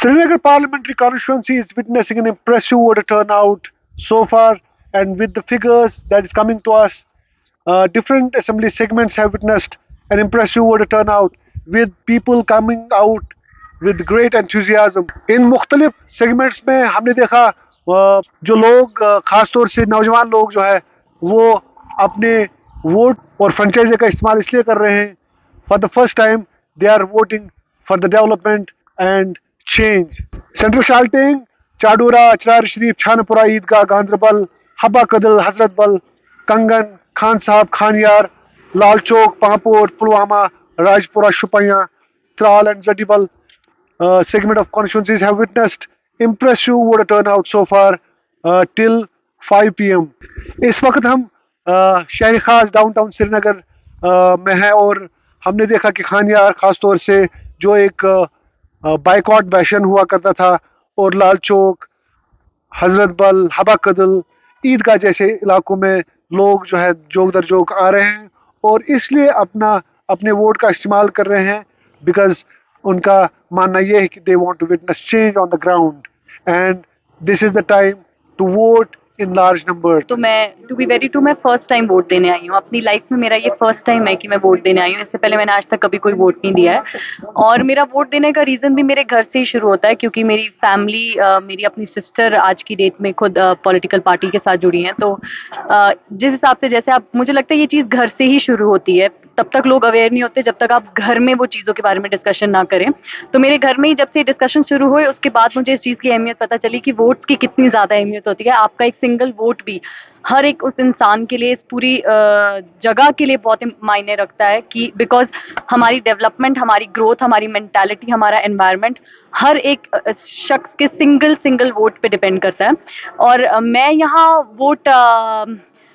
Srinagar parliamentary constituency is witnessing an impressive voter turnout so far, and with the figures that is coming to us, different assembly segments have witnessed an impressive voter turnout with people coming out with great enthusiasm. इन मुख्तलिफ segments में हमने देखा जो लोग ख़ास तौर से नौजवान लोग जो है वो अपने वोट और फ्रेंचाइजी का इस्तेमाल इसलिए कर रहे हैं for the first time they are voting for the development and change. Central Shalting, Chadura, Achrar Sharif, Chanapura, Eidgah, Gandarbal, Haba Kadal, Hazrat Bal, Kangan, Khan Sahab, Khanyar, Lal Chowk, Pahapur, Pulwama, Rajpura, Shupaya, Tral and Zatibal segment of constituencies have witnessed impressive voter turnout so far till 5 p.m. इस वक्त हम शहर खास downtown Srinagar में है और हमने देखा कि खानियार खास तौर से जो एक बाइकआउट बैशन हुआ करता था और लाल चौक, हजरत बल, हबा कदल, ईदगाह जैसे इलाकों में लोग जो है जोक दर जोक आ रहे हैं और इसलिए अपने वोट का इस्तेमाल कर रहे हैं बिकॉज उनका मानना यह है कि they want to witness change on the ground and this is the time to vote in large number. तो मैं टू बी वेरी ट्रू मैं फर्स्ट टाइम वोट देने आई हूँ अपनी लाइफ में. मेरा ये फर्स्ट टाइम है कि मैं वोट देने आई हूँ. इससे पहले मैंने आज तक कभी कोई वोट नहीं दिया है और मेरा वोट देने का रीज़न भी मेरे घर से ही शुरू होता है क्योंकि मेरी फैमिली मेरी अपनी सिस्टर आज की डेट में खुद पॉलिटिकल पार्टी के साथ जुड़ी हैं. तो जिस हिसाब से जैसे आप मुझे लगता है ये चीज़ घर से ही शुरू होती है. तब तक लोग अवेयर नहीं होते जब तक आप घर में वो चीज़ों के बारे में डिस्कशन ना करें. तो मेरे घर में ही जब से डिस्कशन शुरू हुए उसके बाद मुझे इस चीज़ की अहमियत पता चली कि वोट्स की कितनी ज़्यादा अहमियत होती है. आपका एक सिंगल वोट भी हर एक उस इंसान के लिए इस पूरी जगह के लिए बहुत मायने रखता है कि बिकॉज हमारी डेवलपमेंट, हमारी ग्रोथ, हमारी मेंटालिटी, हमारा एनवायरनमेंट हर एक शख्स के सिंगल वोट पे डिपेंड करता है. और मैं यहाँ वोट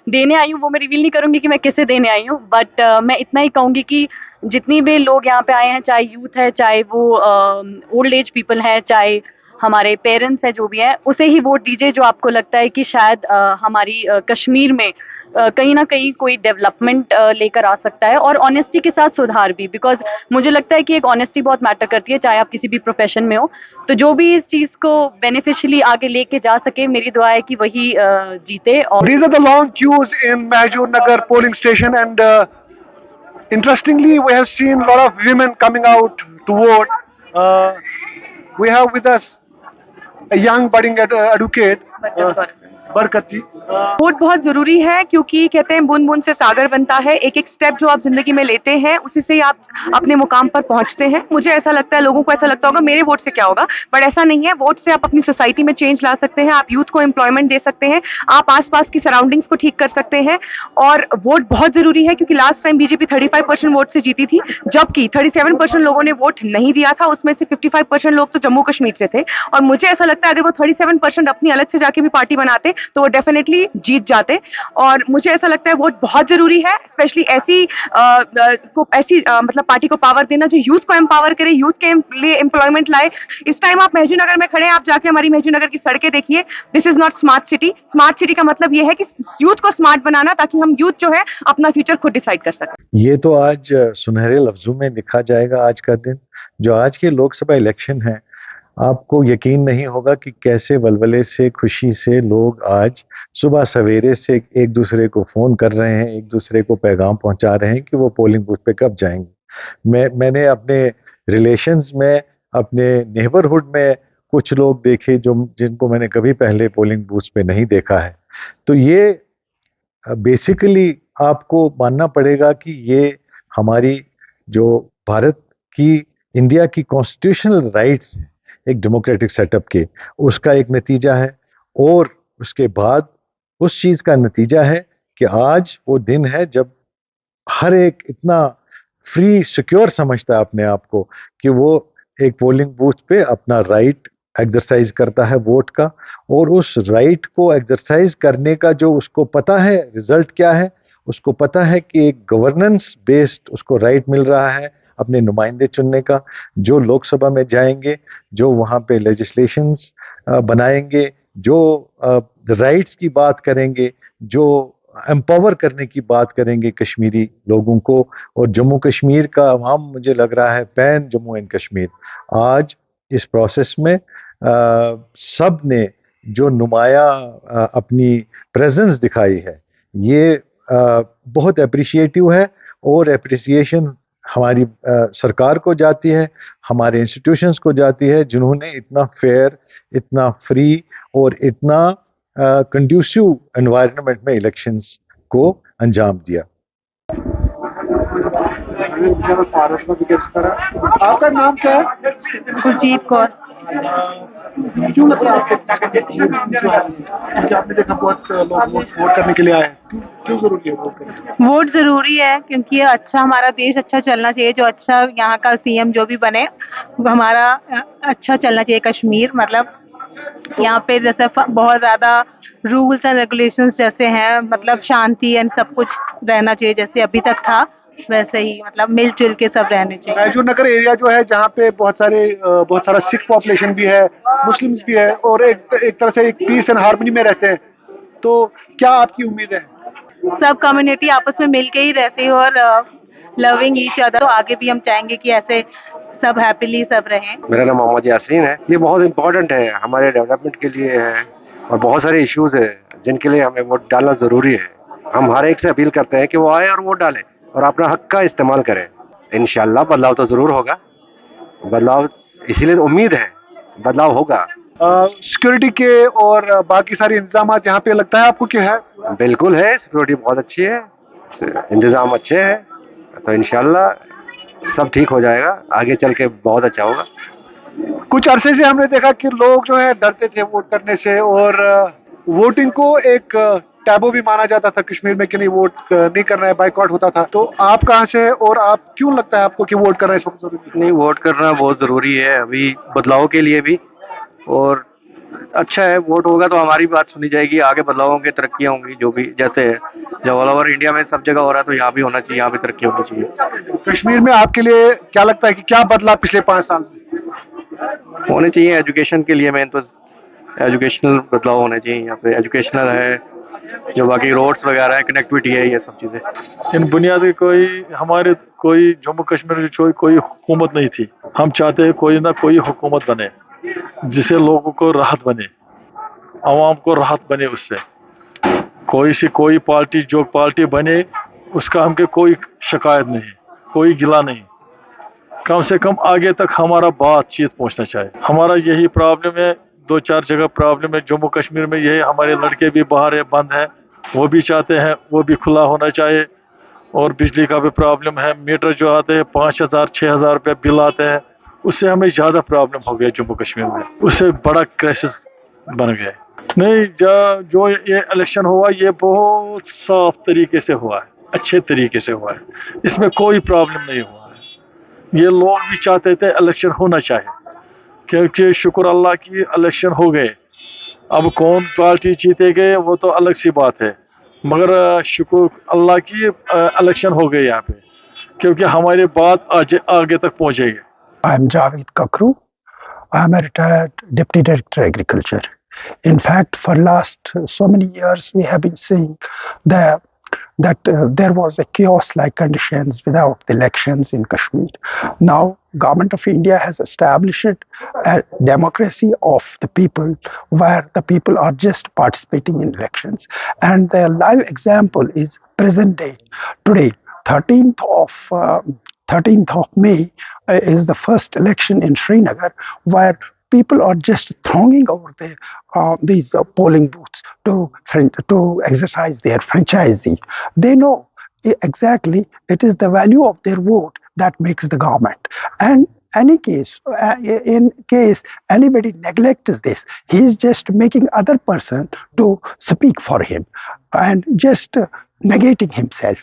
देने आई हूँ. वो मैं रिवील नहीं करूँगी कि मैं किसे देने आई हूँ बट मैं इतना ही कहूँगी कि जितनी भी लोग यहाँ पे आए हैं, चाहे यूथ है, चाहे वो ओल्ड एज पीपल हैं, चाहे हमारे पेरेंट्स हैं, जो भी हैं, उसे ही वोट दीजिए जो आपको लगता है कि शायद हमारी कश्मीर में कहीं ना कहीं कोई डेवलपमेंट लेकर आ सकता है और ऑनेस्टी के साथ सुधार भी. बिकॉज मुझे लगता है कि एक ऑनेस्टी बहुत मैटर करती है चाहे आप किसी भी प्रोफेशन में हो. तो जो भी इस चीज़ को बेनिफिशियली आगे लेके जा सके, मेरी दुआ है कि वही जीते. और These are the long queues in Mahjur Nagar polling station and interestingly we have seen a lot of women coming out to vote. We have with us a young budding advocate, बरकत जी. Vote बहुत जरूरी है क्योंकि कहते हैं बूंद बूंद से सागर बनता है. एक एक स्टेप जो आप जिंदगी में लेते हैं उसी से ही आप अपने मुकाम पर पहुंचते हैं. मुझे ऐसा लगता है, लोगों को ऐसा लगता होगा मेरे वोट से क्या होगा, बट ऐसा नहीं है. वोट से आप अपनी सोसाइटी में चेंज ला सकते हैं, आप यूथ को एम्प्लॉयमेंट दे सकते हैं, आप आसपास की सराउंडिंग्स को ठीक कर सकते हैं. और वोट बहुत जरूरी है क्योंकि लास्ट टाइम बीजेपी 35% वोट से जीती थी जबकि 37% लोगों ने वोट नहीं दिया था. उसमें से 55% लोग तो जम्मू कश्मीर से थे. और मुझे ऐसा लगता है अगर वो 37% अपनी अलग से जाके भी पार्टी बनाते तो वो डेफिनेटली जीत जाते. और मुझे ऐसा लगता है वोट बहुत जरूरी है, स्पेशली ऐसी मतलब पार्टी को पावर देना जो यूथ को एम्पावर करे, यूथ के लिए एम्प्लॉयमेंट लाए. इस टाइम आप महजू नगर में खड़े हैं, आप जाके हमारी महजू नगर की सड़कें देखिए. This is not smart city. Smart city का मतलब ये है कि यूथ को स्मार्ट बनाना ताकि हम यूथ जो है अपना फ्यूचर खुद डिसाइड कर सकें. ये तो आज सुनहरे लफ्जों में लिखा जाएगा आज का दिन. जो आज के लोकसभा इलेक्शन है, आपको यकीन नहीं होगा कि कैसे वलवले से, खुशी से लोग आज सुबह सवेरे से एक दूसरे को फोन कर रहे हैं, एक दूसरे को पैगाम पहुंचा रहे हैं कि वो पोलिंग बूथ पे कब जाएंगे. मैंने अपने रिलेशंस में, अपने नेबरहुड में कुछ लोग देखे जिनको मैंने कभी पहले पोलिंग बूथ पे नहीं देखा है. तो ये बेसिकली आपको मानना पड़ेगा कि ये हमारी जो भारत की, इंडिया की कॉन्स्टिट्यूशनल राइट्स हैं एक डेमोक्रेटिक सेटअप के, उसका एक नतीजा है. और उसके बाद उस चीज का नतीजा है कि आज वो दिन है जब हर एक इतना फ्री सिक्योर समझता है अपने आप को कि वो एक पोलिंग बूथ पे अपना राइट एक्सरसाइज करता है वोट का. और उस राइट को एक्सरसाइज करने का जो उसको पता है रिजल्ट क्या है, उसको पता है कि एक गवर्नेंस बेस्ड उसको राइट मिल रहा है अपने नुमाइंदे चुनने का, जो लोकसभा में जाएंगे, जो वहाँ पे लेजिस्लेशंस बनाएंगे, जो राइट्स की बात करेंगे, जो एम्पावर करने की बात करेंगे कश्मीरी लोगों को. और जम्मू कश्मीर का आवाम मुझे लग रहा है पैन जम्मू एंड कश्मीर आज इस प्रोसेस में सब ने जो नुमाया अपनी प्रेजेंस दिखाई है, ये बहुत अप्रिशिएटिव है। और अप्रिसिएशन हमारी सरकार को जाती है, हमारे इंस्टीट्यूशंस को जाती है, जिन्होंने इतना फेयर, इतना फ्री और इतना कंड्यूसिव एनवायरनमेंट में इलेक्शंस को अंजाम दिया। आपका नाम क्या है? गुरजीत कौर। क्यों लगता है आपको क्योंकि आपने देखा बहुत लोग वोट करने के लिए आए, क्यों जरूरी है वोट करना? वोट जरूरी है क्योंकि ये अच्छा, हमारा देश अच्छा चलना चाहिए। जो अच्छा यहाँ का सीएम जो भी बने वो हमारा अच्छा चलना चाहिए। कश्मीर मतलब यहाँ पे जैसे बहुत ज्यादा रूल्स एंड रेगुलेशंस जैसे हैं, मतलब शांति एंड सब कुछ रहना चाहिए जैसे अभी तक था, वैसे ही मतलब मिलजुल के सब रहने चाहिए। रायजू नगर एरिया जो है जहाँ पे बहुत सारा सिख पॉपुलेशन भी है, मुस्लिम्स भी है और एक तरह से एक पीस एंड हार्मनी में रहते हैं, तो क्या आपकी उम्मीद है? सब कम्युनिटी आपस में मिल के ही रहती है और लविंग ईच अदर, तो आगे भी हम चाहेंगे कि ऐसे सब हैप्पीली सब रहें। मेरा नाम मोहम्मद यासीन है। ये बहुत इंपॉर्टेंट है हमारे डेवलपमेंट के लिए है और बहुत सारे इश्यूज है जिनके लिए हमें वोट डालना जरूरी है। हम हर एक से अपील करते हैं कि वो आए और वोट डालें और अपना हक का इस्तेमाल करें। इंशाल्लाह बदलाव तो जरूर होगा, बदलाव इसीलिए उम्मीद है बदलाव होगा। सिक्योरिटी के और बाकी सारे इंतजाम यहाँ पे लगता है आपको क्या है? बिल्कुल है, सिक्योरिटी बहुत अच्छी है, इंतजाम अच्छे हैं, तो इंशाल्लाह सब ठीक हो जाएगा, आगे चल के बहुत अच्छा होगा। कुछ अरसे से हमने देखा कि लोग जो है डरते थे वोट करने से और वोटिंग को एक टैबू भी माना जाता था कश्मीर में कि नहीं वोट नहीं करना है, बाइकआउट होता था। तो आप कहाँ से और आप क्यों लगता है आपको कि वोट करना इस वक्त जरूरी है? नहीं, वोट करना बहुत ज़रूरी है अभी बदलाव के लिए भी, और अच्छा है वोट होगा तो हमारी बात सुनी जाएगी, आगे बदलाव होंगे, तरक्कियाँ होंगी, जो भी जैसे जब ऑल ओवर इंडिया में सब जगह हो रहा है तो यहाँ भी होना चाहिए, यहाँ भी तरक्की होनी चाहिए। कश्मीर में आपके लिए क्या लगता है कि क्या बदला पिछले 5 साल में? होने चाहिए एजुकेशन के लिए, मेन तो एजुकेशनल बदलाव होने चाहिए यहाँ पे। एजुकेशनल है, जो बाकी रोड्स वगैरह है, कनेक्टिविटी है, ये सब चीज़ें। इन बुनियादी हमारे कोई जम्मू कश्मीर में कोई हुकूमत नहीं थी। हम चाहते हैं कोई ना कोई हुकूमत बने जिससे लोगों को राहत बने, आवाम को राहत बने। उससे कोई पार्टी जो पार्टी बने उसका हमके कोई शिकायत नहीं, कोई गिला नहीं, कम से कम आगे तक हमारा बातचीत पहुंचना चाहिए। हमारा यही प्रॉब्लम है, 2-4 जगह प्रॉब्लम है जम्मू कश्मीर में। यही हमारे लड़के भी बाहर है, बंद है, वो भी चाहते हैं वो भी खुला होना चाहिए। और बिजली का भी प्रॉब्लम है, मीटर जो आते हैं 5,000-6,000 रुपये बिल आते हैं, उससे हमें ज़्यादा प्रॉब्लम हो गया जम्मू कश्मीर में, उससे बड़ा क्राइसिस बन गया। नहीं, जो ये इलेक्शन हुआ ये बहुत साफ तरीके से हुआ है, अच्छे तरीके से हुआ है, इसमें कोई प्रॉब्लम नहीं हुआ है। ये लोग भी चाहते थे इलेक्शन होना चाहिए, क्योंकि शुक्र अल्लाह की इलेक्शन हो गए। अब कौन पार्टी जीते गए वो तो अलग सी बात है, मगर शुक्र अल्लाह की इलेक्शन हो गए यहाँ पे, क्योंकि हमारी बात आगे तक पहुँचेगी। I am Javed Kakru. I am a retired Deputy Director Agriculture. In fact, for last so many years, we have been seeing that there was a chaos-like conditions without the elections in Kashmir. Now, Government of India has established a democracy of the people, where the people are just participating in elections. And the live example is present day. Today, 13th of May is the first election in Srinagar, where people are just thronging over these polling booths to exercise their franchisee. They know exactly it is the value of their vote that makes the government. And in case anybody neglects this, he is just making other person to speak for him and just negating himself.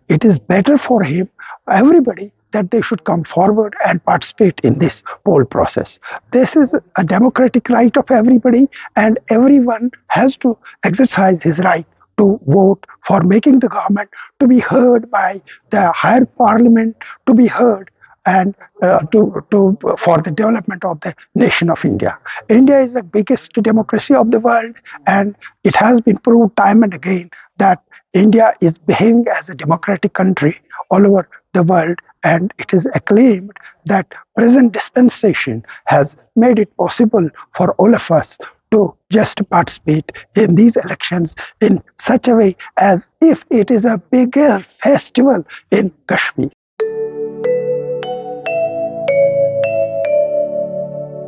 It is better for him, everybody, that they should come forward and participate in this poll process. This is a democratic right of everybody, and everyone has to exercise his right to vote for making the government to be heard by the higher parliament, to be heard and for the development of the nation of India. India is the biggest democracy of the world, and it has been proved time and again that India is behaving as a democratic country all over the world, and it is acclaimed that present dispensation has made it possible for all of us to just participate in these elections in such a way as if it is a bigger festival in Kashmir.